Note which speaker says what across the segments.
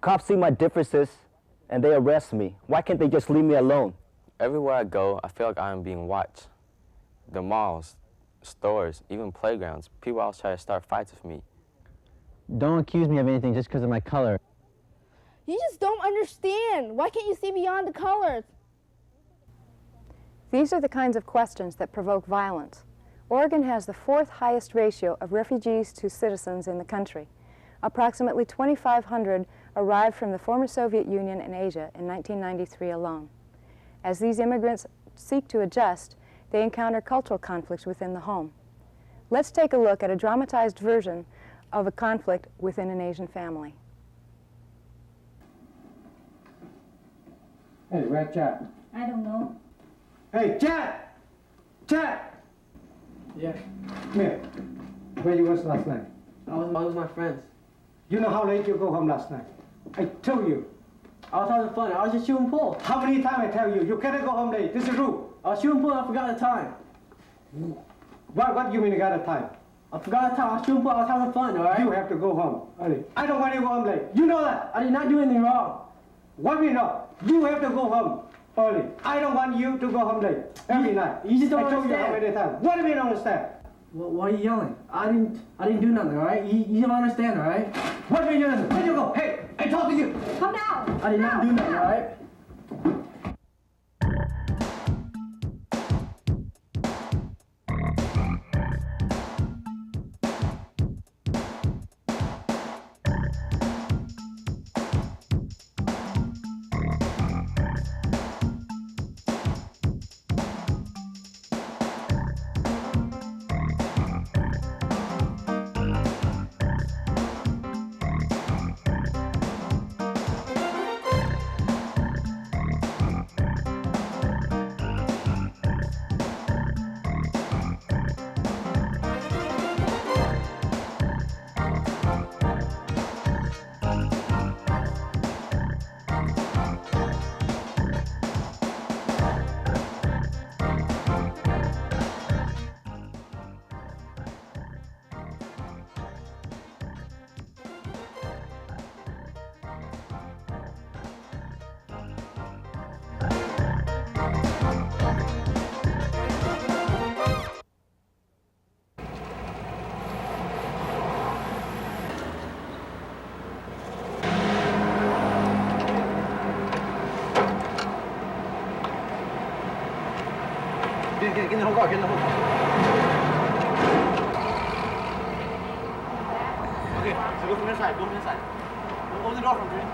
Speaker 1: cops see my differences and they arrest me. Why can't they just leave me alone?
Speaker 2: Everywhere I go, I feel like I am being watched. The malls, stores, even playgrounds, people always try to start fights with me.
Speaker 3: Don't accuse me of anything just because of my color.
Speaker 4: You just don't understand. Why can't you see beyond the colors?
Speaker 5: These are the kinds of questions that provoke violence. Oregon has the fourth highest ratio of refugees to citizens in the country. Approximately 2,500 arrived from the former Soviet Union and Asia in 1993 alone. As these immigrants seek to adjust, they encounter cultural conflicts within the home. Let's take a look at a dramatized version of a conflict within an Asian family.
Speaker 6: Hey, where's Chad?
Speaker 4: I don't know.
Speaker 6: Hey, Chad! Chad!
Speaker 7: Yeah,
Speaker 6: Come here. Where you was last night?
Speaker 7: I was with my friends.
Speaker 6: You know how late you go home last night? I told you.
Speaker 7: I was having fun. I was just shooting pool.
Speaker 6: How many times I tell you? You cannot go home late. This is rule.
Speaker 7: I was shooting pool and I forgot the time.
Speaker 6: What you mean you got a time?
Speaker 7: I forgot the time. I was shooting pool. I was having fun, all right?
Speaker 6: You have to go home early. I don't want you to go home late. You know that.
Speaker 7: I did not do anything wrong.
Speaker 6: What we know? You have to go home early. I don't want you to go home late every night.
Speaker 7: You just don't
Speaker 6: I told you how
Speaker 7: understand.
Speaker 6: many times. What do you mean understand?
Speaker 7: Why are you yelling? I didn't do nothing, all right? You don't understand, all right?
Speaker 6: What do you mean? Where you go? Hey, I told you.
Speaker 4: Come down.
Speaker 7: I did not do nothing, all right?
Speaker 3: Get in the whole car, get in the whole car. Okay, so go from inside, go from inside. Open the door from here.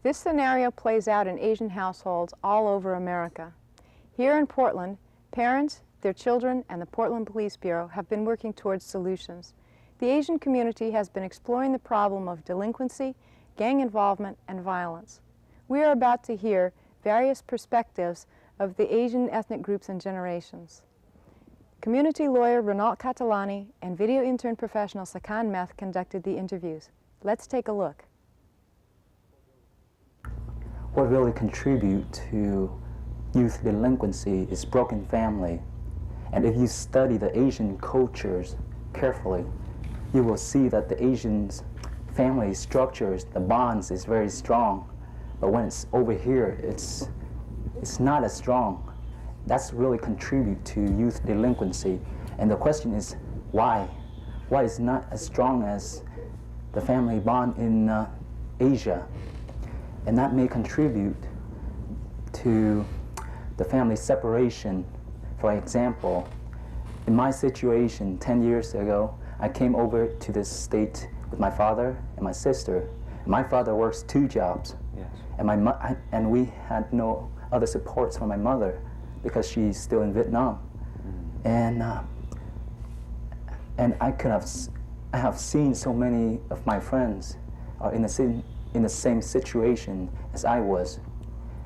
Speaker 5: This scenario plays out in Asian households all over America. Here in Portland, parents, their children, and the Portland Police Bureau have been working towards solutions. The Asian community has been exploring the problem of delinquency, gang involvement, and violence. We are about to hear various perspectives of the Asian ethnic groups and generations. Community lawyer Renault Catalani and video intern professional Sakan Meth conducted the interviews. Let's take a look.
Speaker 8: What really contributes to youth delinquency is broken family. And if you study the Asian cultures carefully, you will see that the Asian family structures, the bonds is very strong. But when it's over here, it's not as strong. That's really contribute to youth delinquency. And the question is, why? Why is not as strong as the family bond in Asia? And that may contribute to the family separation. For example, in my situation 10 years ago, I came over to this state with my father and my sister. My father works 2 jobs,
Speaker 1: Yes.
Speaker 8: and we had no other supports from my mother because she's still in Vietnam. And I have seen so many of my friends are in the same situation as I was.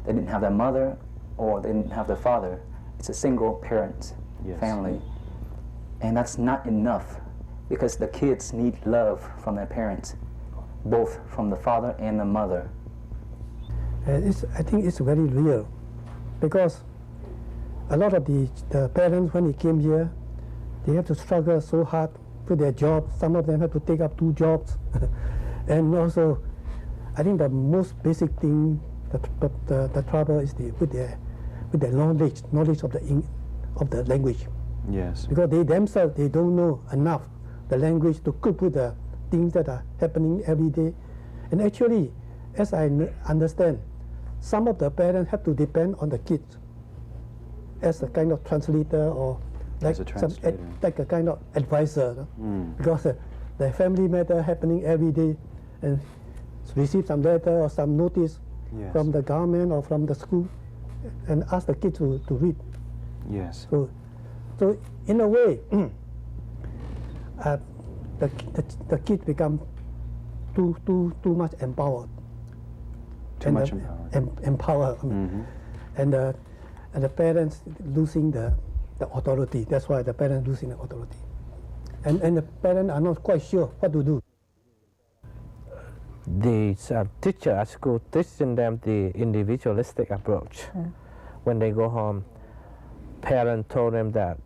Speaker 8: They didn't have their mother or they didn't have their father. It's a single parent family. And that's not enough because the kids need love from their parents, both from the father and the mother.
Speaker 9: I think it's very real, because a lot of the parents, when they came here, they have to struggle so hard with their jobs. Some of them have to take up 2 jobs. And also, I think the most basic thing, the trouble is with their knowledge of the language.
Speaker 10: Yes.
Speaker 9: Because they themselves, they don't know enough the language to cope with the things that are happening every day. And actually, as I understand, some of the parents have to depend on the kids as a kind of translator or like
Speaker 10: As a translator.
Speaker 9: like a kind of advisor, because the family matter happening every day, and receive some letter or some notice
Speaker 10: Yes.
Speaker 9: from the government or from the school, and ask the kids to read.
Speaker 10: Yes.
Speaker 9: So in a way, the kids become too much empowered.
Speaker 10: Too much
Speaker 9: empowered. And the parents losing the authority. That's why the parents losing the authority. And the parents are not quite sure what to do.
Speaker 11: The teacher at school teaching them the individualistic approach. When they go home, parents told them that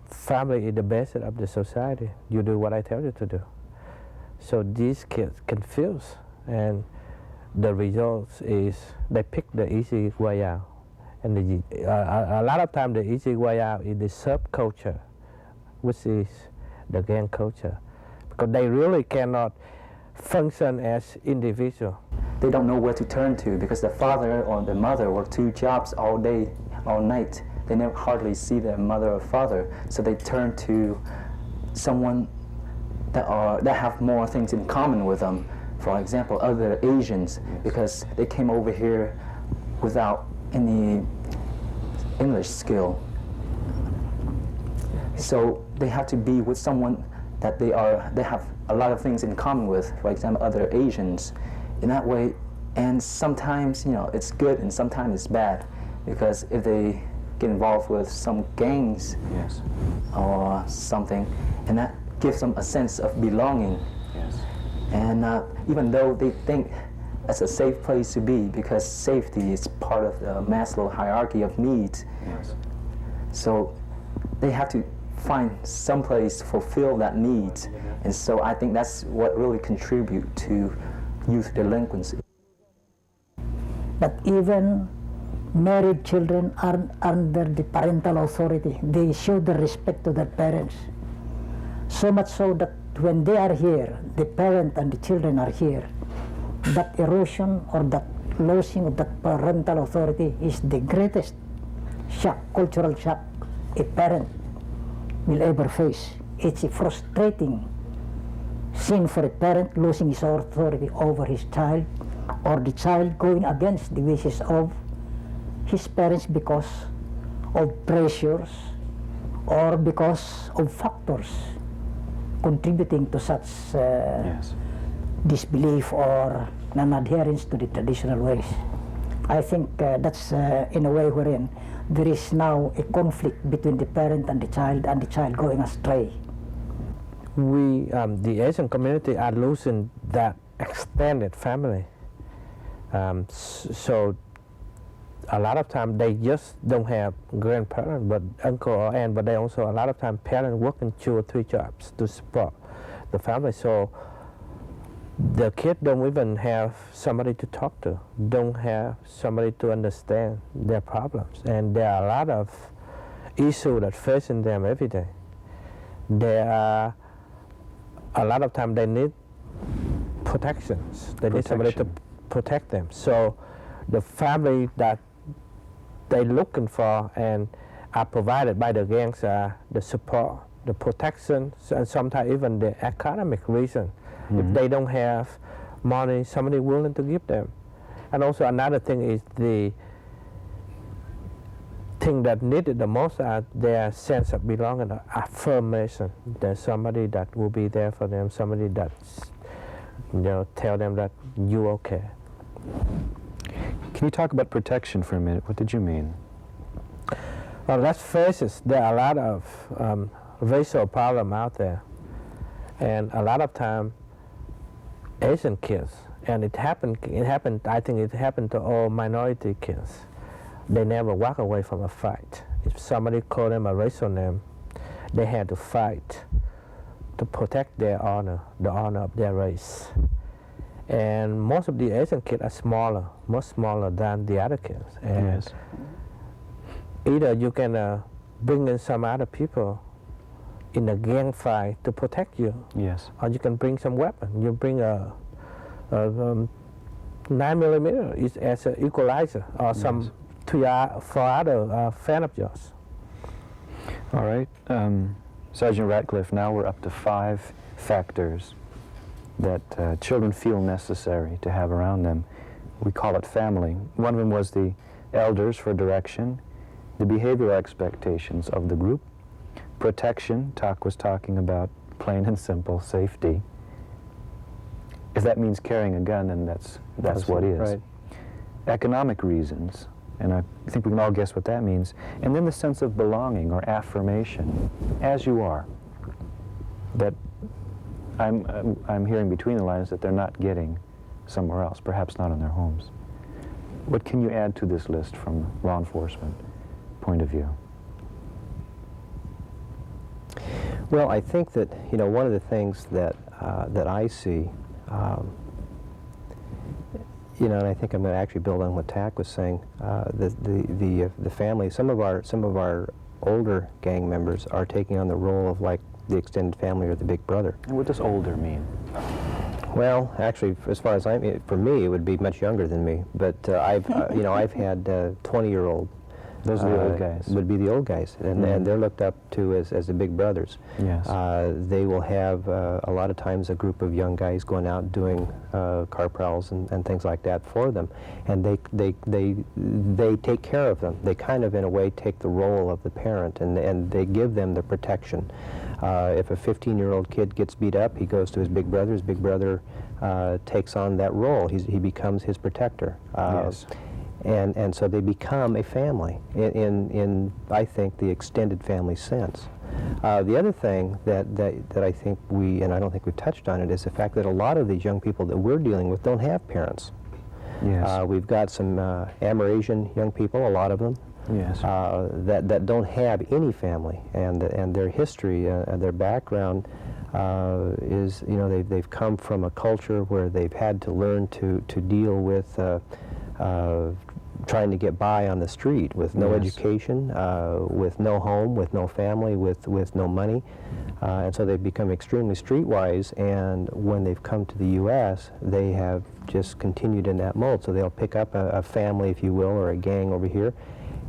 Speaker 11: family is the basis of the society. You do what I tell you to do. So these kids confused, and the result is they pick the easy way out. And a lot of times the easy way out is the subculture, which is the gang culture, because they really cannot function as individual.
Speaker 8: They don't know where to turn to because the father or the mother work 2 jobs all day, all night. They never hardly see their mother or father, so they turn to someone that have more things in common with them. For example, other Asians, because they came over here without any English skill. So they have to be with someone that they have a lot of things in common with, for example, other Asians. In that way, and sometimes, it's good and sometimes it's bad, because if they get involved with some gangs
Speaker 10: Yes.
Speaker 8: or something, and that gives them a sense of belonging.
Speaker 10: Yes.
Speaker 8: And even though they think that's a safe place to be, because safety is part of the Maslow hierarchy of needs,
Speaker 10: Yes.
Speaker 8: so they have to find some place to fulfill that need. And so I think that's what really contribute to youth delinquency.
Speaker 12: But even married children are under the parental authority. They show the respect to their parents. So much so that when they are here, the parent and the children are here, that erosion or that losing of that parental authority is the greatest shock, cultural shock a parent will ever face. It's a frustrating scene for a parent losing his authority over his child, or the child going against the wishes of his parents because of pressures or because of factors contributing to such disbelief or non-adherence to the traditional ways. I think that's in a way wherein there is now a conflict between the parent and the child going astray.
Speaker 11: We, the Asian community, are losing that extended family. So a lot of times they just don't have grandparents, but uncle or aunt, but they also, a lot of times, parents working 2 or 3 jobs to support the family. So the kids don't even have somebody to talk to, don't have somebody to understand their problems. And there are a lot of issues that facing them every day. There are a lot of times they need protections. They need somebody to protect them. So the family that they're looking for and are provided by the gangs are the support, the protection, and sometimes even the economic reason. If they don't have money, somebody willing to give them. And also another thing is the thing that needed the most are their sense of belonging, affirmation. There's somebody that will be there for them, somebody that tell them that you're okay.
Speaker 10: Can you talk about protection for a minute? What did you mean?
Speaker 11: Well, let's face it, there are a lot of racial problems out there. And a lot of time, Asian kids And it happened, I think it happened to all minority kids. They never walk away from a fight. If somebody called them a racial name, they had to fight to protect their honor, the honor of their race. And most of the Asian kids are smaller, much smaller than the other kids. And
Speaker 10: Yes.
Speaker 11: either you can bring in some other people in a gang fight to protect you,
Speaker 10: Yes.
Speaker 11: or you can bring some weapon. You bring a 9mm is as an equalizer, or some for other fan of yours.
Speaker 10: All right. Sergeant Ratcliffe, now we're up to 5 factors that children feel necessary to have around them. We call it family. One of them was the elders for direction, the behavioral expectations of the group, protection, Talk was talking about plain and simple, safety. If that means carrying a gun, then that's what is.
Speaker 1: Right.
Speaker 10: Economic reasons, and I think we can all guess what that means. And then the sense of belonging or affirmation, as you are, that I'm hearing between the lines that they're not getting somewhere else, perhaps not in their homes. What can you add to this list from law enforcement point of view?
Speaker 1: Well, I think that, you know, one of the things that that I see, you know, and I think I'm going to actually build on what Tack was saying. The family, some of our older gang members are taking on the role of like the extended family or the big brother.
Speaker 10: And what does older mean?
Speaker 1: Well, actually, as far as for me, it would be much younger than me. But I've, you know, I've had 20-year-old.
Speaker 10: Those are the old guys.
Speaker 1: Would be the old guys, and they're looked up to as the big brothers.
Speaker 10: Yes.
Speaker 1: They will have a lot of times a group of young guys going out doing car prowls and things like that for them, and they take care of them. They kind of, in a way, take the role of the parent, and they give them the protection. If a 15-year-old kid gets beat up, he goes to his big brother. His big brother takes on that role. He becomes his protector.
Speaker 10: Yes.
Speaker 1: And so they become a family in I think, the extended family sense. The other thing that I think and I don't think we've touched on it, is the fact that a lot of these young people that we're dealing with don't have parents.
Speaker 10: Yes.
Speaker 1: We've got some Amerasian young people, a lot of them,
Speaker 10: Yes.
Speaker 1: that don't have any family, and their history and their background is, you know, they've come from a culture where they've had to learn to deal with trying to get by on the street with no education, with no home, with no family, with no money. And so they've become extremely streetwise, and when they've come to the U.S., they have just continued in that mold. So they'll pick up a family, if you will, or a gang over here,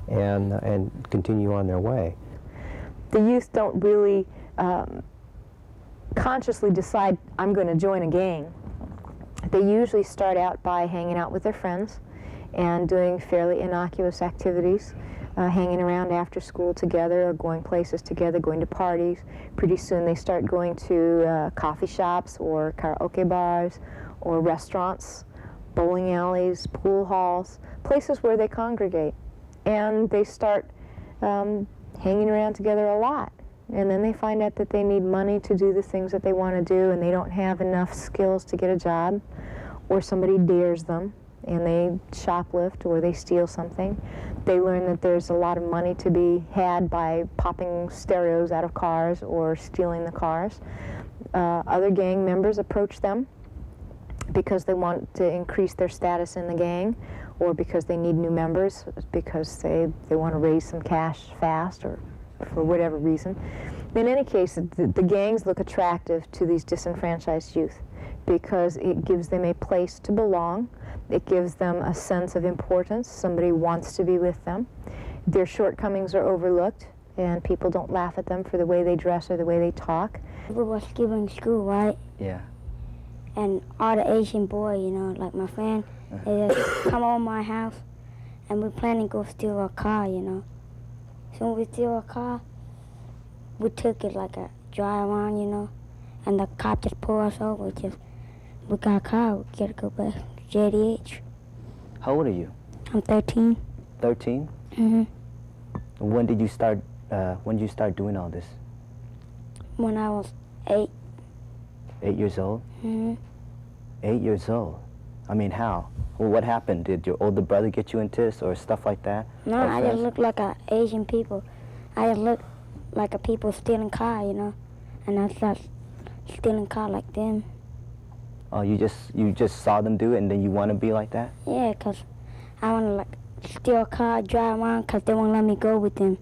Speaker 1: and continue on their way.
Speaker 5: The youth don't really consciously decide, I'm going to join a gang. They usually start out by hanging out with their friends and doing fairly innocuous activities, hanging around after school together or going places together, going to parties. Pretty soon they start going to coffee shops or karaoke bars or restaurants, bowling alleys, pool halls, places where they congregate. And they start hanging around together a lot. And then they find out that they need money to do the things that they want to do, and they don't have enough skills to get a job, or somebody dares them and they shoplift or they steal something. They learn that there's a lot of money to be had by popping stereos out of cars or stealing the cars. Other gang members approach them because they want to increase their status in the gang, or because they need new members, because they want to raise some cash fast, or for whatever reason. In any case, the gangs look attractive to these disenfranchised youth because it gives them a place to belong. It gives them a sense of importance. Somebody wants to be with them. Their shortcomings are overlooked, and people don't laugh at them for the way they dress or the way they talk.
Speaker 13: We was skipping school, right?
Speaker 1: Yeah.
Speaker 13: And all the Asian boys, you know, like my friend, they just come over my house, and we planning to go steal a car, you know. So when we steal a car, we took it like a drive around, you know, and the cop just pulled us over. We got a car, we gotta go back to JDH.
Speaker 1: How old are you?
Speaker 13: I'm 13.
Speaker 1: 13?
Speaker 13: Mm-hmm.
Speaker 1: When did you start doing all this?
Speaker 13: When I was 8.
Speaker 1: 8 years old?
Speaker 13: Mm-hmm.
Speaker 1: 8 years old.
Speaker 14: I mean, how? Well, what happened? Did your older brother get you into this or stuff like that?
Speaker 13: No, I just look like a Asian people. I just look like a people stealing car, you know, and I start stealing car like them.
Speaker 14: Oh, you just saw them do it and then you want to be like that?
Speaker 13: Yeah, 'cause I want to like steal a car, drive around 'cause they won't let me go with them.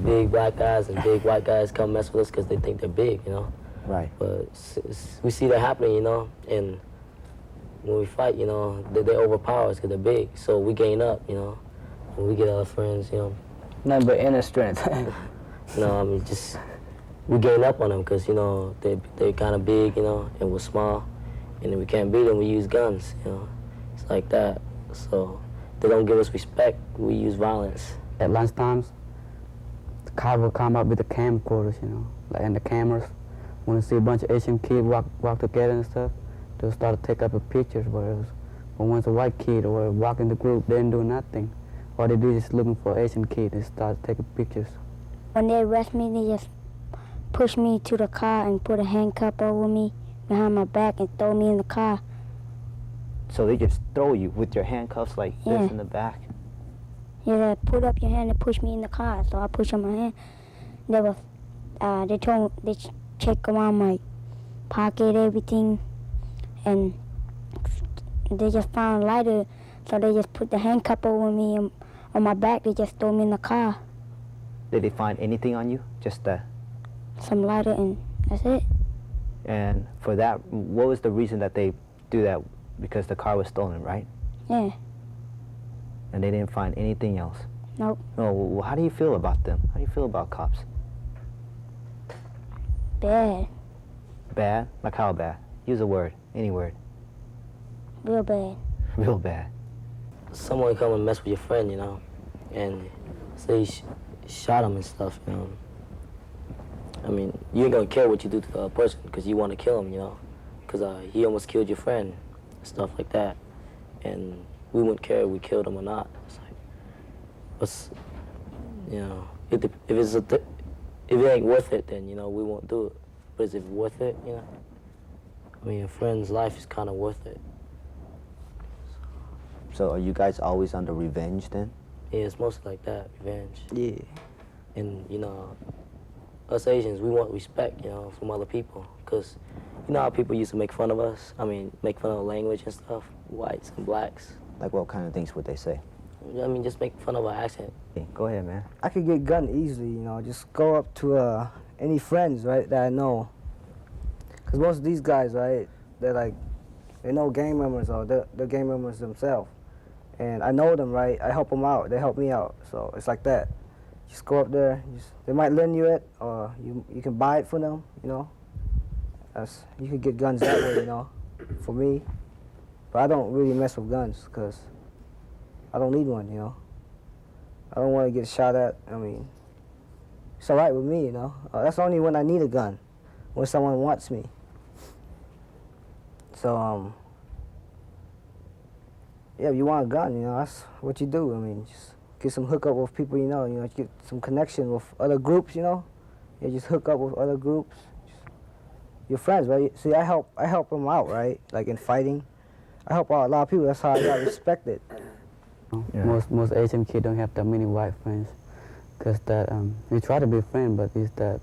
Speaker 15: Big black guys and big white guys come mess with us because they think they're big, you know.
Speaker 14: Right.
Speaker 15: But we see that happening, you know, and when we fight, you know, they overpower us because they're big. So we gain up, you know, and we get other friends, you know.
Speaker 7: Nothing but inner strength.
Speaker 15: You know, I mean, just we gain up on them because, you know, they're kind of big, you know, and we're small. And if we can't beat them, we use guns, you know. It's like that. So they don't give us respect. We use violence.
Speaker 7: At lunchtimes, the car will come up with the camcorders, you know, like, and the cameras. When you see a bunch of Asian kids walk together and stuff, they'll start to take up the pictures. But once a white kid or walk in the group, they didn't do nothing. All they do is looking for Asian kids and start taking pictures.
Speaker 13: When they arrest me, they just push me to the car and put a handcuff over me behind my back and throw me in the car.
Speaker 14: So they just throw you with your handcuffs like
Speaker 13: Yeah.
Speaker 14: this in the back?
Speaker 13: Yeah, they put up your hand and push me in the car. So I push up my hand. They told me, they check around my pocket, everything, and they just found a lighter. So they just put the handcuff over me and on my back. They just throw me in the car.
Speaker 14: Did they find anything on you? Just
Speaker 13: some lighter, and that's it.
Speaker 14: And for that, what was the reason that they do that? Because the car was stolen, right?
Speaker 13: Yeah.
Speaker 14: And they didn't find anything else?
Speaker 13: Nope.
Speaker 14: No, well, how do you feel about them? How do you feel about cops?
Speaker 13: Bad.
Speaker 14: Bad? Like how bad? Use a word, any word.
Speaker 13: Real bad.
Speaker 14: Real bad.
Speaker 15: Someone come and mess with your friend, you know, and say you shot him and stuff, you know. I mean, you ain't gonna care what you do to the other person because you want to kill him, you know, because he almost killed your friend, stuff like that, and we wouldn't care if we killed him or not. It's like, what's, you know, if it ain't worth it, then, you know, we won't do it. But is it worth it, you know? I mean, a friend's life is kind of worth it.
Speaker 14: So are you guys always under revenge then?
Speaker 15: Yeah, it's mostly like that, revenge.
Speaker 7: Yeah.
Speaker 15: And, you know, us Asians, we want respect, you know, from other people. Because, you know how people used to make fun of us? I mean, make fun of the language and stuff, whites and blacks.
Speaker 14: Like what kind of things would they say?
Speaker 15: I mean, just make fun of our accent.
Speaker 14: Hey, go ahead, man.
Speaker 7: I could get gun easily, you know, just go up to any friends, right, that I know. Because most of these guys, right, they're no gang members or they're gang members themselves. And I know them, right, I help them out, they help me out. So it's like that. Just go up there, they might lend you it or you can buy it for them, you know. You could get guns that way, you know, for me. But I don't really mess with guns because I don't need one, you know. I don't want to get shot at. I mean, it's all right with me, you know. That's only when I need a gun, when someone wants me. So, yeah, if you want a gun, you know, that's what you do. I mean, just get some hookup with people you know, get some connection with other groups, you know. You just hook up with other groups. Your friends, right? See, I help them out, right? Like in fighting. I help out a lot of people. That's how I got respected.
Speaker 14: Yeah.
Speaker 7: Most Asian kids don't have that many white friends, cause that we try to be friends, but it's that,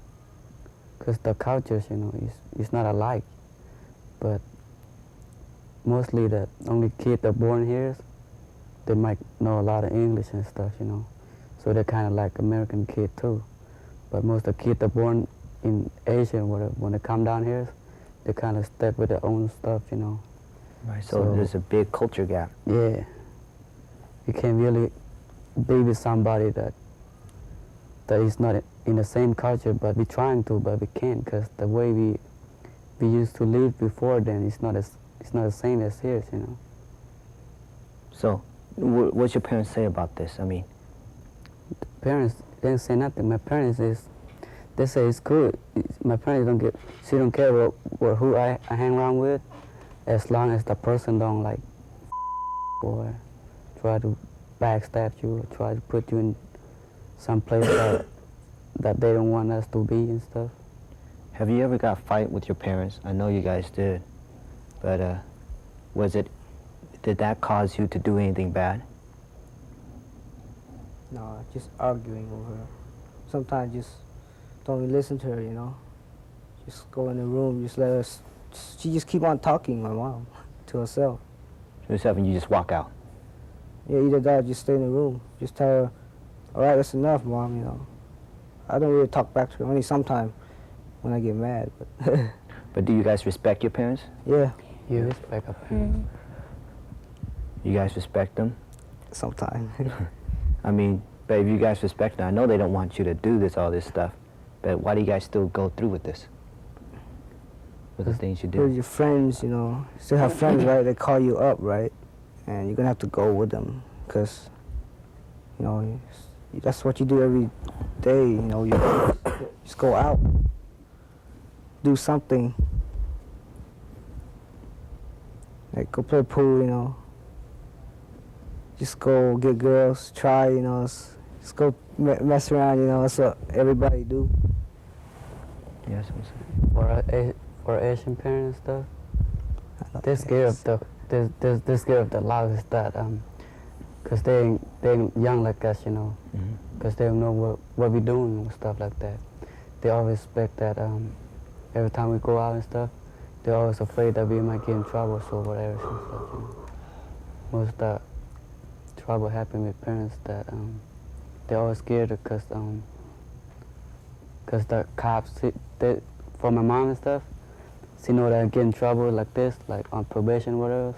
Speaker 7: cause the cultures, you know, it's not alike. But mostly the only kid that born here, they might know a lot of English and stuff, you know, so they're kind of like American kid too. But most of the kids that born in Asia, when they come down here, they kind of step with their own stuff, you know.
Speaker 14: Right. So there's a big culture gap.
Speaker 7: Yeah. You can't really be with somebody that is not in the same culture, but we're trying to, but we can't, because the way we used to live before then, it's not the same as here, you know.
Speaker 14: So, what's your parents say about this? I mean,
Speaker 7: parents didn't say nothing. My parents they say it's good. My parents don't care about who I hang around with, as long as the person don't like or try to backstab you or try to put you in some place that they don't want us to be and stuff.
Speaker 14: have you ever got a fight with your parents? I know you guys did, but was it Did that cause you to do anything bad?
Speaker 7: No, just arguing with her. Sometimes just don't even listen to her, you know. Just go in the room, just let her, she just keep on talking, my mom, to herself.
Speaker 14: To yourself, and you just walk out?
Speaker 7: Yeah, either that or just stay in the room. Just tell her, all right, that's enough, Mom, you know. I don't really talk back to her, only sometimes when I get mad. But,
Speaker 14: but do you guys respect your parents?
Speaker 7: Yeah.
Speaker 16: You respect our parents.
Speaker 14: You guys respect them?
Speaker 7: Sometimes.
Speaker 14: I mean, but if you guys respect them, I know they don't want you to do this, all this stuff, but why do you guys still go through with this? With the things you do?
Speaker 7: Because your friends, you know, still have friends, right? They call you up, right? And you're going to have to go with them because, you know, that's what you do every day, you know. You just go out, do something. Like go play pool, you know. Just go get girls, try, you know. Just go mess around, you know. That's what everybody do.
Speaker 14: Yes,
Speaker 16: For Asian parents and stuff, they're scared of they're scared of the laws is that because they young like us, you know, because they don't know what we're doing and stuff like that. They always expect that every time we go out and stuff, they're always afraid that we might get in trouble or whatever and stuff, you know. Most of the trouble happen with parents that they're always scared because the cops, for my mom and stuff, she know that I get in trouble like this, like on probation or whatever.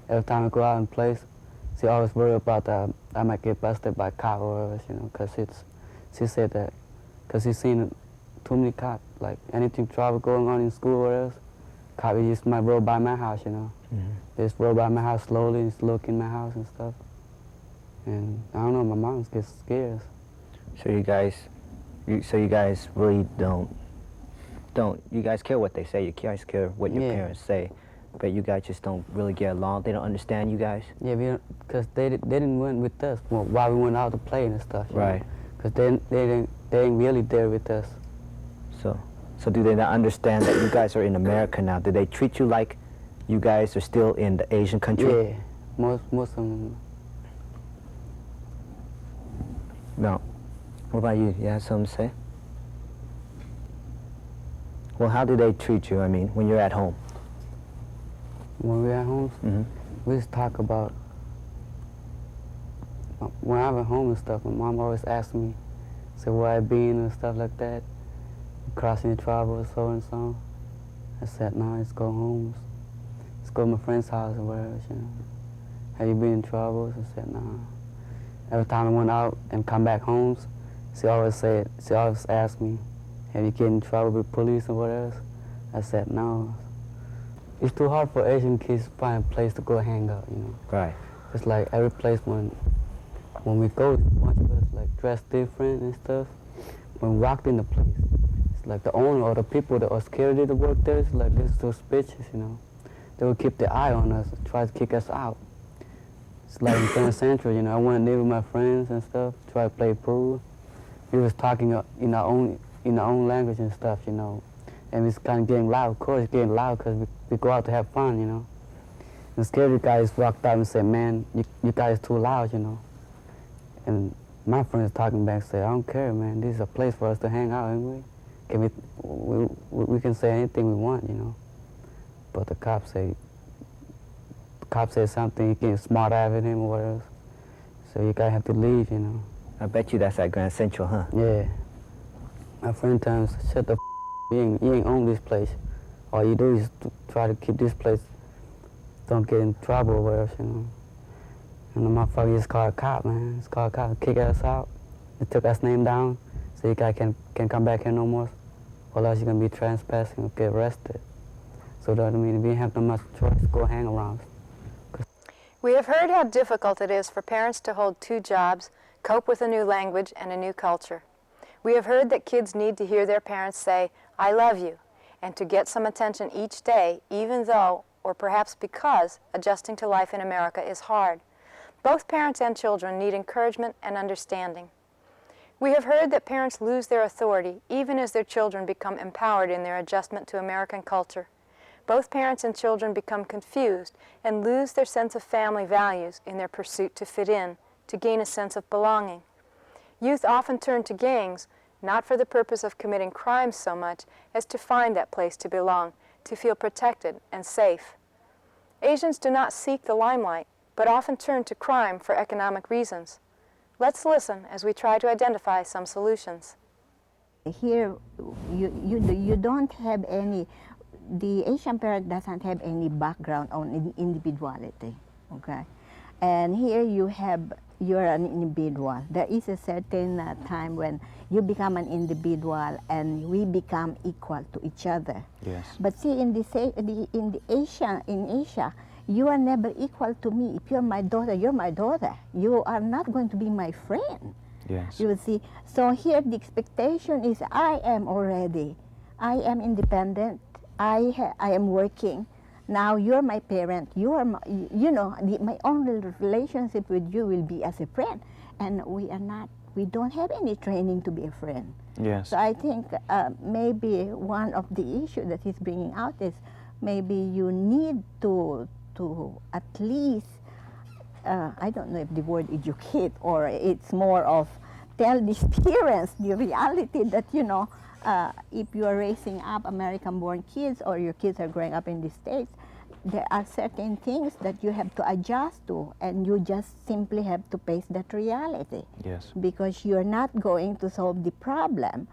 Speaker 16: Every time I go out in place, she always worry about that I might get busted by a cop or whatever, you know, because she said that, because she's seen too many cops, like anything trouble going on in school or whatever, cop just might roll by my house, you know. They just roll by my house slowly and just look in my house and stuff. And I don't know, my mom gets scared.
Speaker 14: So you guys really don't, you guys care what they say, you guys care what your parents say, but you guys just don't really get along, they don't understand you guys?
Speaker 16: Yeah, we don't, because they didn't went with us while we went out to play and stuff.
Speaker 14: Right.
Speaker 16: Because they ain't really there with us.
Speaker 14: So do they not understand that you guys are in America now? Do they treat you like you guys are still in the Asian country?
Speaker 16: Yeah, most of them.
Speaker 14: No. What about you? You have something to say? Well, how do they treat you, I mean, when you're at home?
Speaker 16: When we're at home, we just talk about, when I'm at home and stuff, my mom always asks me, say where I been and stuff like that, crossing the trouble or so and so. I said, no, let's go home. Let's go to my friend's house or whatever, you know. Have you been in trouble? I said, no. Every time I went out and come back home, she always asked me, have you get in trouble with police or whatever? I said, no. It's too hard for Asian kids to find a place to go hang out, you know.
Speaker 14: Right.
Speaker 16: It's like every place when we go, a bunch of us like dressed different and stuff. When we walked in the place, it's like the owner or the people that are security that work there, it's like this is suspicious, you know. They would keep their eye on us, try to kick us out. It's like in Grand Central, you know, I went there with my friends and stuff, try to play pool. We was talking in our own language and stuff, you know. And it's kind of getting loud, of course, it's getting loud because we go out to have fun, you know. And the security guys walked out and said, man, you guys too loud, you know. And my friends talking back say, I don't care, man, this is a place for us to hang out anyway. We can say anything we want, you know. But the cop said something, you get smart at him or whatever. So you gotta have to leave, you know.
Speaker 14: I bet you that's at Grand Central, huh?
Speaker 16: Yeah. My friend tells me, shut the f***, you ain't own this place. All you do is try to keep this place, don't get in trouble or whatever, you know. And the motherfucker just called a cop, man. Just called a cop, kick us out. They took us name down, so you guys can come back here no more. Or else you're gonna be trespassing or get arrested. So that means we have no much choice to go hang around.
Speaker 5: We have heard how difficult it is for parents to hold two jobs, cope with a new language and a new culture. We have heard that kids need to hear their parents say, I love you, and to get some attention each day, even though, or perhaps because, adjusting to life in America is hard. Both parents and children need encouragement and understanding. We have heard that parents lose their authority even as their children become empowered in their adjustment to American culture. Both parents and children become confused and lose their sense of family values in their pursuit to fit in, to gain a sense of belonging. Youth often turn to gangs, not for the purpose of committing crimes so much as to find that place to belong, to feel protected and safe. Asians do not seek the limelight, but often turn to crime for economic reasons. Let's listen as we try to identify some solutions.
Speaker 17: Here, you don't have any, the Asian parent doesn't have any background on individuality, okay? And here you're an individual. There is a certain time when you become an individual and we become equal to each other.
Speaker 10: Yes.
Speaker 17: But see, in Asia, you are never equal to me. If you're my daughter, you're my daughter. You are not going to be my friend.
Speaker 10: Yes.
Speaker 17: You see, so here the expectation is I am independent, I am working. Now you're my parent, you are my, my only relationship with you will be as a friend. And we don't have any training to be a friend.
Speaker 10: Yes.
Speaker 17: So I think maybe one of the issues that he's bringing out is maybe you need to at least, I don't know if the word educate or it's more of tell these parents the reality that, if you are raising up American-born kids or your kids are growing up in the States, there are certain things that you have to adjust to, and you just simply have to face that reality.
Speaker 10: Yes.
Speaker 17: Because you're not going to solve the problem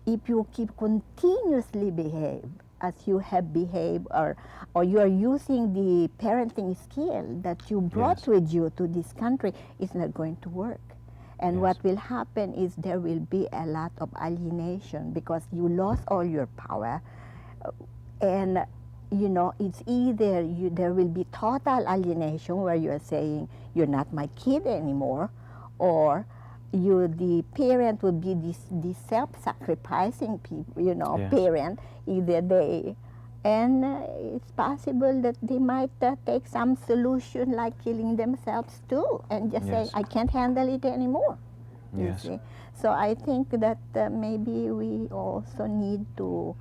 Speaker 17: if you keep continuously behave as you have behaved, or you are using the parenting skill that you brought with you to this country. It's not going to work. And what will happen is there will be a lot of alienation because you lost all your power. And, it's either there will be total alienation where you're saying you're not my kid anymore, or the parent will be this self-sacrificing parent. Either and it's possible that they might take some solution like killing themselves too, and just say, I can't handle it anymore. You see? So I think that maybe we also need to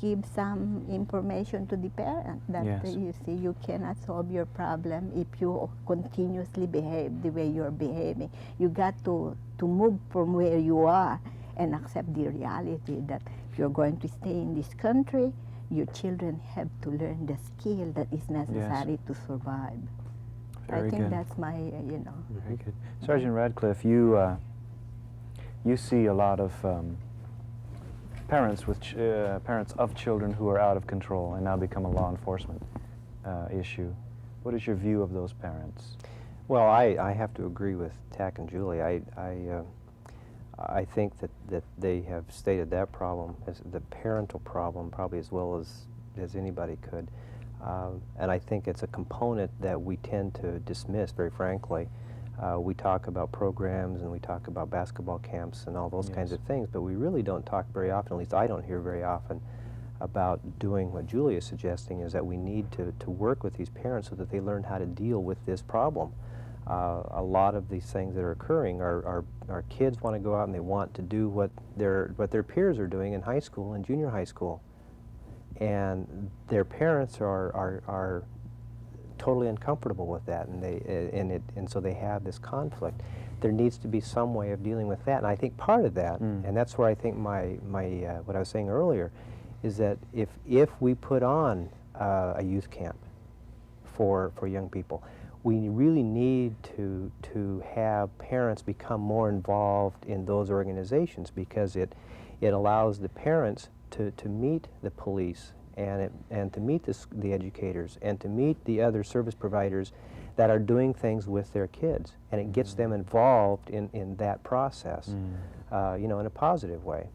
Speaker 17: give some information to the parent that you see, you cannot solve your problem if you continuously behave the way you're behaving. You got to move from where you are and accept the reality that if you're going to stay in this country, your children have to learn the skill that is necessary to survive.
Speaker 10: Very
Speaker 17: I think
Speaker 10: good.
Speaker 17: that's my,
Speaker 10: Very good. Sergeant Radcliffe, you see a lot of parents of children who are out of control and now become a law enforcement issue. What is your view of those parents?
Speaker 1: Well, I have to agree with Tack and Julie. I think that they have stated that problem as the parental problem probably as well as anybody could. And I think it's a component that we tend to dismiss, very frankly. We talk about programs and we talk about basketball camps and all those kinds of things, but we really don't talk very often, at least I don't hear very often, about doing what Julie is suggesting, is that we need to work with these parents so that they learn how to deal with this problem. A lot of these things that are occurring are kids want to go out and they want to do what their peers are doing in high school and junior high school, and their parents are totally uncomfortable with that, and so they have this conflict. There needs to be some way of dealing with that, and I think part of that, and that's where I think my what I was saying earlier, is that if we put on a youth camp for young people, we really need to have parents become more involved in those organizations, because it allows the parents to meet the police and to meet the educators and to meet the other service providers that are doing things with their kids, and it gets them involved in that process, in a positive way.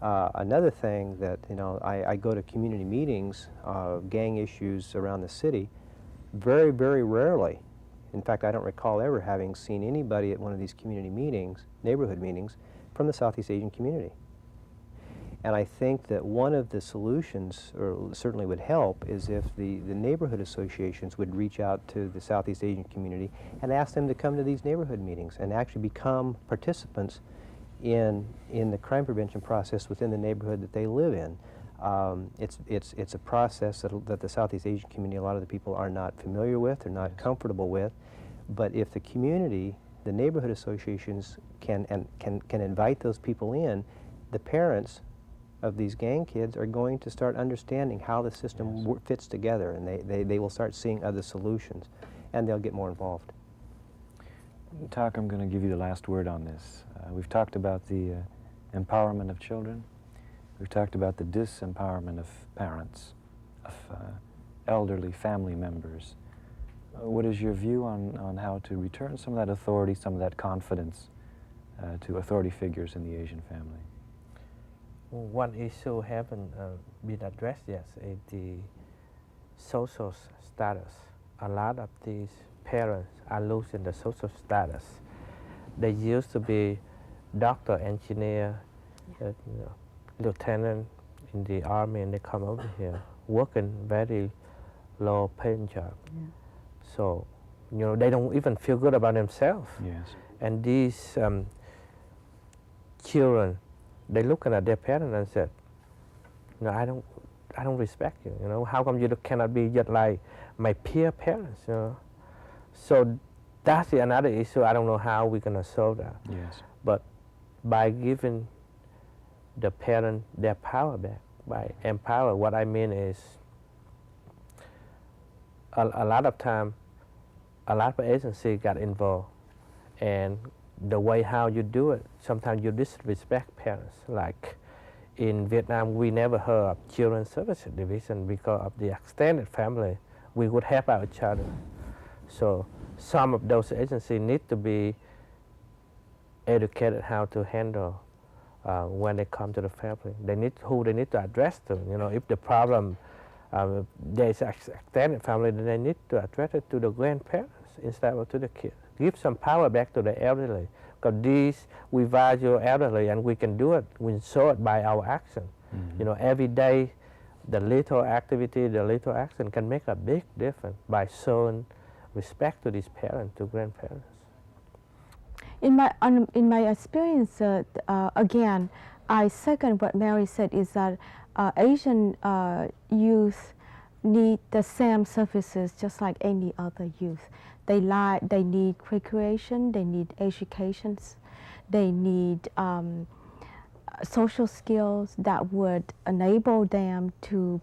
Speaker 1: Another thing that, I go to community meetings, gang issues around the city, very, very rarely. In fact, I don't recall ever having seen anybody at one of these community meetings, neighborhood meetings, from the Southeast Asian community. And I think that one of the solutions, or certainly would help, is if the neighborhood associations would reach out to the Southeast Asian community and ask them to come to these neighborhood meetings and actually become participants in the crime prevention process within the neighborhood that they live in. It's a process that the Southeast Asian community, a lot of the people are not familiar with, or not comfortable with. But if the community, the neighborhood associations can invite those people in, the parents of these gang kids are going to start understanding how the system fits together, and they will start seeing other solutions, and they'll get more involved.
Speaker 10: Tak, I'm going to give you the last word on this. We've talked about the empowerment of children. We've talked about the disempowerment of parents, of elderly family members. What is your view on how to return some of that authority, some of that confidence to authority figures in the Asian family?
Speaker 11: One issue haven't been addressed yet is the social status. A lot of these parents are losing the social status. They used to be doctor, engineer, lieutenant in the army, and they come over here working very low paying job. So, they don't even feel good about themselves.
Speaker 10: Yes.
Speaker 11: And these children, they looking at their parents and said, I don't respect you. How come you cannot be just like my peer parents? So that's another issue. I don't know how we're gonna solve that.
Speaker 10: Yes.
Speaker 11: But by giving the parent their power back, by empower, what I mean is a lot of time, a lot of agencies got involved, and the way how you do it, sometimes you disrespect parents. Like in Vietnam, we never heard of Children's Services Division because of the extended family. We would help out each other. So some of those agencies need to be educated how to handle when they come to the family. They need to address to. If the problem there is an extended family, then they need to address it to the grandparents instead of to the kids. Give some power back to the elderly, because we value elderly, and we can do it. We show it by our action. Every day, the little activity, the little action can make a big difference by showing respect to these parents, to grandparents.
Speaker 18: In my experience, again, I second what Mary said, is that Asian youth need the same services just like any other youth. They need recreation, they need education, they need social skills that would enable them to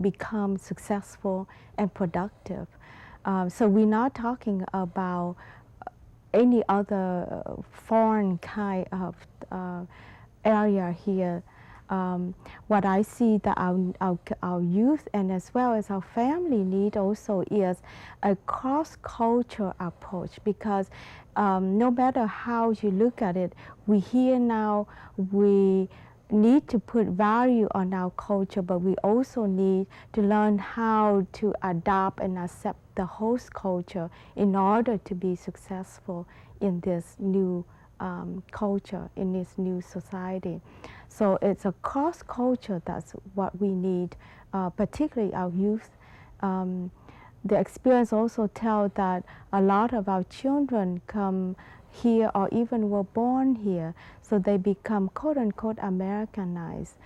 Speaker 18: become successful and productive. So we're not talking about any other foreign kind of area here. What I see that our youth and as well as our family need also is a cross-cultural approach, because no matter how you look at it, we here now, we need to put value on our culture, but we also need to learn how to adopt and accept the host culture in order to be successful in this new culture, in this new society. So it's a cross-culture, that's what we need, particularly our youth. The experience also tells that a lot of our children come here or even were born here, so they become quote-unquote Americanized.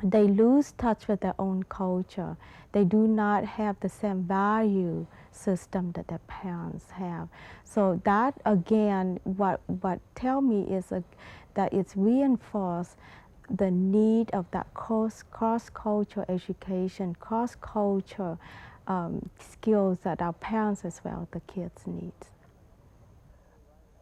Speaker 18: They lose touch with their own culture. They do not have the same value system that their parents have. So that, again, what tell me is that it's reinforced the need of that cross-cultural education, cross-cultural skills that our parents as well, the kids need.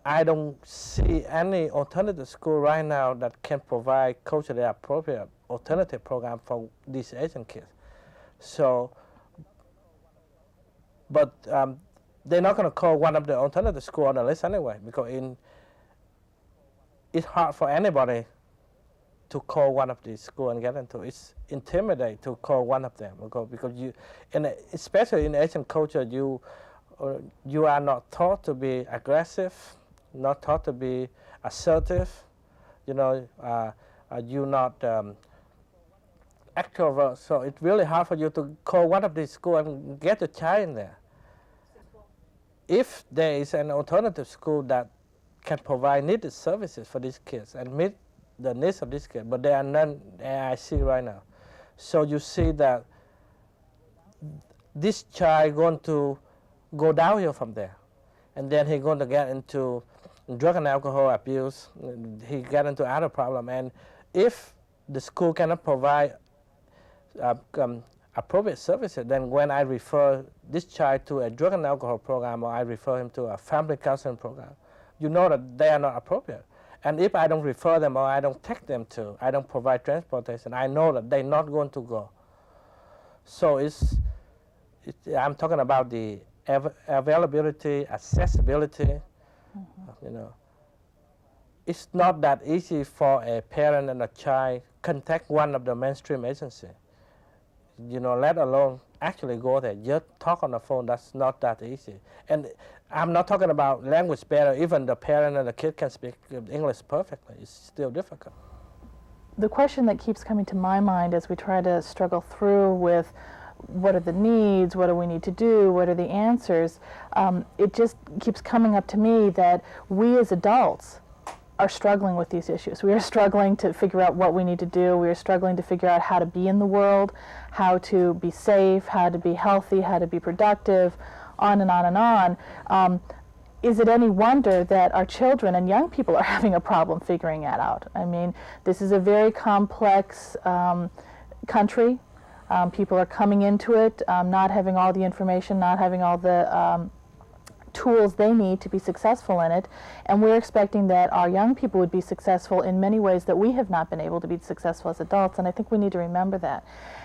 Speaker 11: I don't see any alternative school right now that can provide culturally appropriate alternative program for these Asian kids. So, but they're not going to call one of the alternative school on the list anyway, because it's hard for anybody to call one of these schools and get into. It's intimidating to call one of them, because you, especially in Asian culture, you are not taught to be aggressive, not taught to be assertive. You're not extrovert, so it's really hard for you to call one of these schools and get a child in there. If there is an alternative school that can provide needed services for these kids and meet the needs of this kid, but they are none I see right now. So you see that this child going to go downhill from there, and then he's going to get into drug and alcohol abuse. He get into other problem, and if the school cannot provide appropriate services, then when I refer this child to a drug and alcohol program, or I refer him to a family counseling program, you know that they are not appropriate. And if I don't refer them, or I don't take them to, I don't provide transportation, I know that they're not going to go. So I'm talking about the availability, accessibility. You know, it's not that easy for a parent and a child contact one of the mainstream agencies. You know, let alone actually go there. Just talk on the phone, that's not that easy. And I'm not talking about language barrier. Even the parent and the kid can speak English perfectly. It's still difficult.
Speaker 19: The question that keeps coming to my mind as we try to struggle through with what are the needs, what do we need to do, what are the answers, it just keeps coming up to me that we as adults are struggling with these issues. We are struggling to figure out what we need to do. We are struggling to figure out how to be in the world, how to be safe, how to be healthy, how to be productive, on and on and on. Is it any wonder that our children and young people are having a problem figuring that out? I mean, this is a very complex country. People are coming into it not having all the information, not having all the tools they need to be successful in it, and we're expecting that our young people would be successful in many ways that we have not been able to be successful as adults, and I think we need to remember that.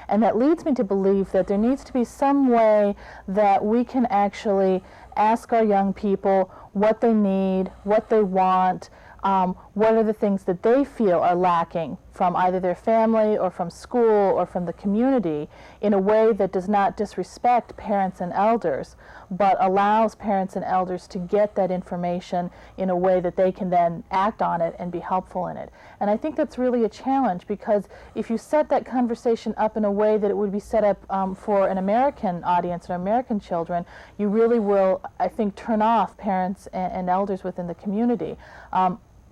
Speaker 19: And that leads me to believe that there needs to be some way that we can actually ask our young people what they need, what they want, what are the things that they feel are lacking from either their family or from school or from the community, in a way that does not disrespect parents and elders, but allows parents and elders to get that information in a way that they can then act on it and be helpful in it. And I think that's really a challenge, because if you set that conversation up in a way that it would be set up for an American audience and American children, you really will, I think, turn off parents and elders within the community.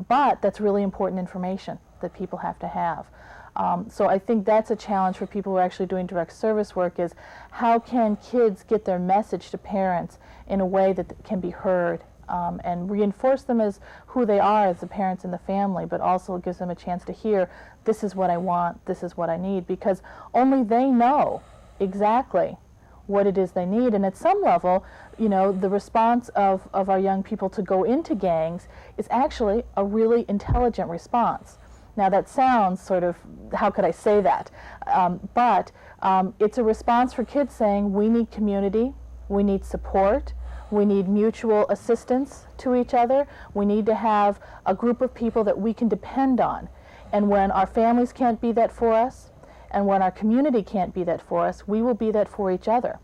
Speaker 19: But that's really important information that people have to have. So I think that's a challenge for people who are actually doing direct service work, is how can kids get their message to parents in a way that can be heard and reinforce them as who they are as the parents in the family, but also gives them a chance to hear, this is what I want, this is what I need, because only they know exactly what it is they need. And at some level, you know, the response of our young people to go into gangs is actually a really intelligent response. Now that sounds sort of, how could I say that? But it's a response for kids saying, we need community, we need support, we need mutual assistance to each other, we need to have a group of people that we can depend on. And when our families can't be that for us, and when our community can't be that for us, we will be that for each other.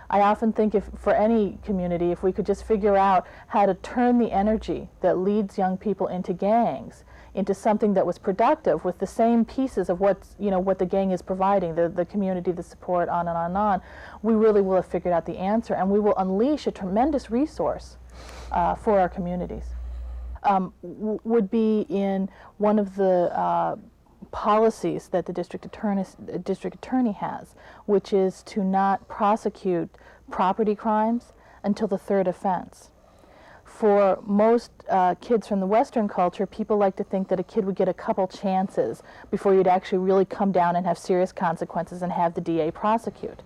Speaker 19: I often think if, for any community, if we could just figure out how to turn the energy that leads young people into gangs into something that was productive with the same pieces of what's, you know, what the gang is providing, the community, the support, on and on and on, we really will have figured out the answer, and we will unleash a tremendous resource for our communities. Would be in one of the policies that the district attorney has, which is to not prosecute property crimes until the third offense. For most kids from the Western culture, people like to think that a kid would get a couple chances before you'd actually really come down and have serious consequences and have the DA prosecute.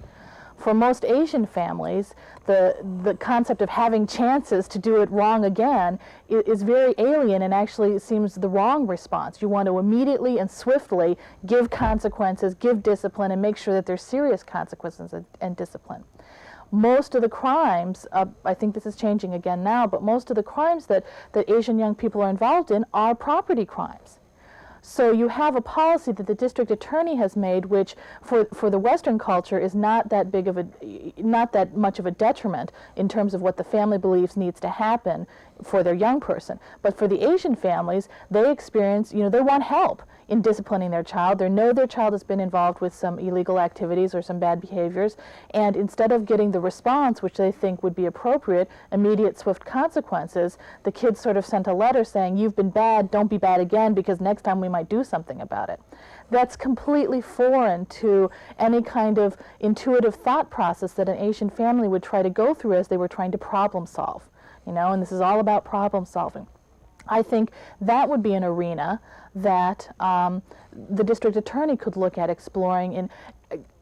Speaker 19: For most Asian families, the concept of having chances to do it wrong again is very alien and actually seems the wrong response. You want to immediately and swiftly give consequences, give discipline, and make sure that there's serious consequences and discipline. Most of the crimes, I think this is changing again now, but most of the crimes that Asian young people are involved in are property crimes. So you have a policy that the district attorney has made, which for the Western culture is not that much of a detriment in terms of what the family believes needs to happen for their young person. But for the Asian families, they experience, you know, they want help in disciplining their child. They know their child has been involved with some illegal activities or some bad behaviors, and instead of getting the response which they think would be appropriate, immediate swift consequences, the kids sort of sent a letter saying, you've been bad, don't be bad again, because next time we might do something about it. That's completely foreign to any kind of intuitive thought process that an Asian family would try to go through as they were trying to problem solve, you know, and this is all about problem solving. I think that would be an arena that the district attorney could look at exploring. And,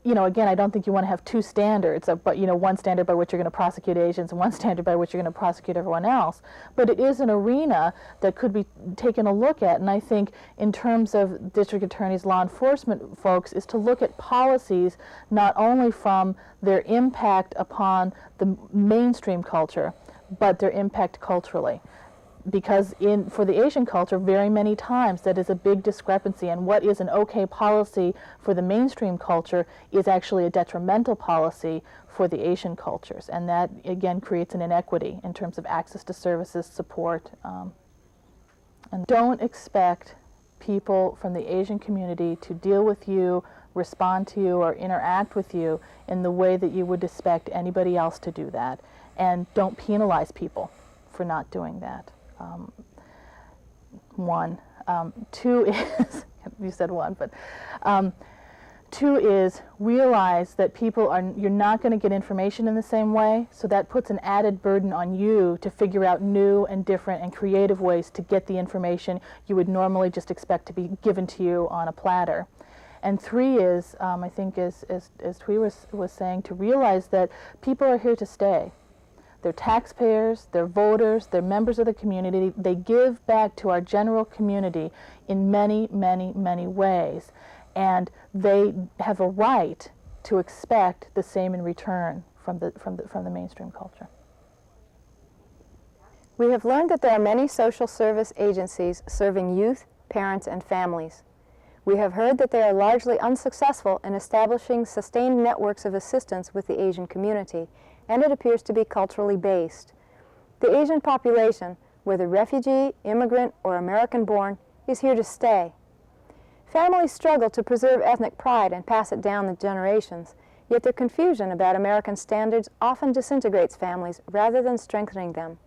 Speaker 19: you know, again, I don't think you want to have two standards, but, you know, one standard by which you're going to prosecute Asians and one standard by which you're going to prosecute everyone else. But it is an arena that could be taken a look at. And I think in terms of district attorneys, law enforcement folks, is to look at policies not only from their impact upon the mainstream culture, but their impact culturally. Because for the Asian culture, very many times that is a big discrepancy, and what is an okay policy for the mainstream culture is actually a detrimental policy for the Asian cultures, and that again creates an inequity in terms of access to services, support. And don't expect people from the Asian community to deal with you, respond to you, or interact with you in the way that you would expect anybody else to do that. And don't penalize people for not doing that. One. Two is, you said one, but two is realize that you're not going to get information in the same way, so that puts an added burden on you to figure out new and different and creative ways to get the information you would normally just expect to be given to you on a platter. And three is, I think as Thuy was saying, to realize that people are here to stay. They're taxpayers, they're voters, they're members of the community. They give back to our general community in many, many, many ways. And they have a right to expect the same in return from the mainstream culture.
Speaker 5: We have learned that there are many social service agencies serving youth, parents, and families. We have heard that they are largely unsuccessful in establishing sustained networks of assistance with the Asian community, and it appears to be culturally based. The Asian population, whether refugee, immigrant, or American-born, is here to stay. Families struggle to preserve ethnic pride and pass it down the generations, yet their confusion about American standards often disintegrates families rather than strengthening them.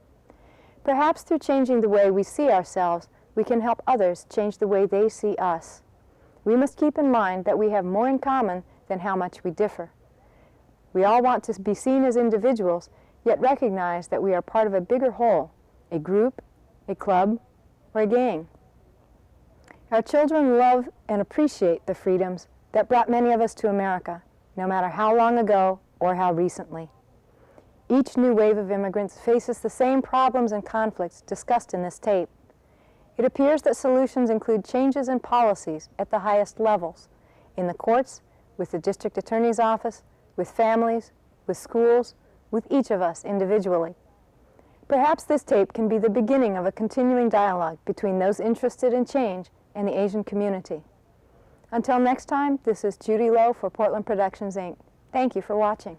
Speaker 5: Perhaps through changing the way we see ourselves, we can help others change the way they see us. We must keep in mind that we have more in common than how much we differ. We all want to be seen as individuals, yet recognize that we are part of a bigger whole, a group, a club, or a gang. Our children love and appreciate the freedoms that brought many of us to America, no matter how long ago or how recently. Each new wave of immigrants faces the same problems and conflicts discussed in this tape. It appears that solutions include changes in policies at the highest levels, in the courts, with the district attorney's office, with families, with schools, with each of us individually. Perhaps this tape can be the beginning of a continuing dialogue between those interested in change and the Asian community. Until next time, this is Judy Lowe for Portland Productions, Inc. Thank you for watching.